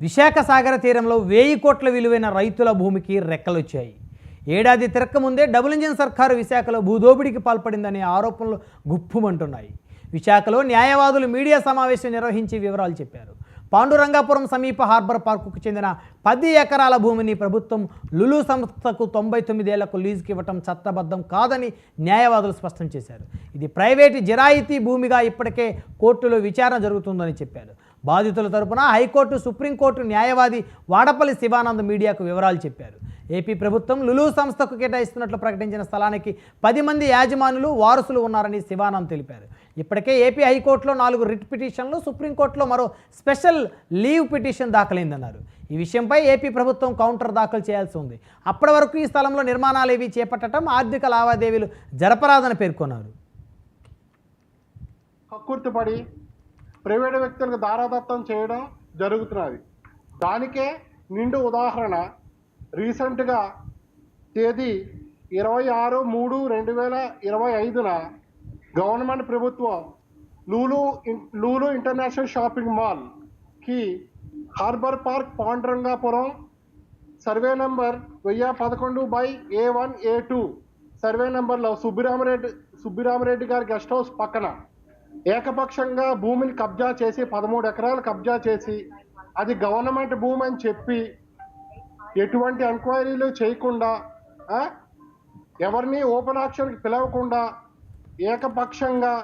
విశాఖ సాగర తీరంలో 1000 కోట్ల విలువైన రైతుల భూమికి రెక్కలొచ్చాయి. ఏడాది తిరక్కముందే డబుల్ ఇంజిన్ సర్కారు విశాఖలో భూదోపిడీకి పాల్పడిందనే ఆరోపణలు గుప్పుమంటున్నాయి. విశాఖలో న్యాయవాదులు మీడియా సమావేశం నిర్వహించి వివరాలు చెప్పారు. పాండురంగాపురం సమీప హార్బర్ పార్కుకు చెందిన 10 ఎకరాల భూమిని ప్రభుత్వం లులు సంస్థకు 99 ఏళ్లకు లీజుకి ఇవ్వటం చట్టబద్ధం కాదని న్యాయవాదులు స్పష్టం చేశారు. ఇది ప్రైవేటు జిరాయితీ భూమిగా ఇప్పటికే కోర్టులో విచారణ జరుగుతుందని చెప్పారు. బాధితుల తరపున హైకోర్టు, సుప్రీంకోర్టు న్యాయవాది వాడపల్లి శివానంద్ మీడియాకు వివరాలు చెప్పారు. ఏపీ ప్రభుత్వం లులు సంస్థకు కేటాయిస్తున్నట్లు ప్రకటించిన స్థలానికి 10 మంది యాజమానులు, వారసులు ఉన్నారని శివానంద్ తెలిపారు. ఇప్పటికే ఏపీ హైకోర్టులో 4 రిట్ పిటిషన్లు, సుప్రీంకోర్టులో మరో స్పెషల్ లీవ్ పిటిషన్ దాఖలైందన్నారు. ఈ విషయంపై ఏపీ ప్రభుత్వం కౌంటర్ దాఖలు చేయాల్సి ఉంది. అప్పటి వరకు ఈ స్థలంలో నిర్మాణాలు ఏవి చేపట్టడం, ఆర్థిక లావాదేవీలు జరపరాదని పేర్కొన్నారు. కక్కుర్తిపడి ప్రైవేటు వ్యక్తులకు దారాదత్తం చేయడం జరుగుతున్నది. దానికే నిండు ఉదాహరణ రీసెంట్గా తేదీ 26/3/2025న గవర్నమెంట్ ప్రభుత్వం లూలు ఇంటర్నేషనల్ షాపింగ్ మాల్కి harbour park Pandurangapuram survey number 1011/A1A2 survey నెంబర్లో సుబ్బిరామరెడ్డి గారి గెస్ట్ హౌస్ పక్కన ఏకపక్షంగా భూమిని కబ్జా చేసి 13 ఎకరాలు కబ్జా చేసి అది గవర్నమెంట్ భూమి అని చెప్పి ఎటువంటి ఎంక్వైరీలు చేయకుండా ఎవరిని ఓపెన్ ఆక్షన్కి పిలవకుండా ఏకపక్షంగా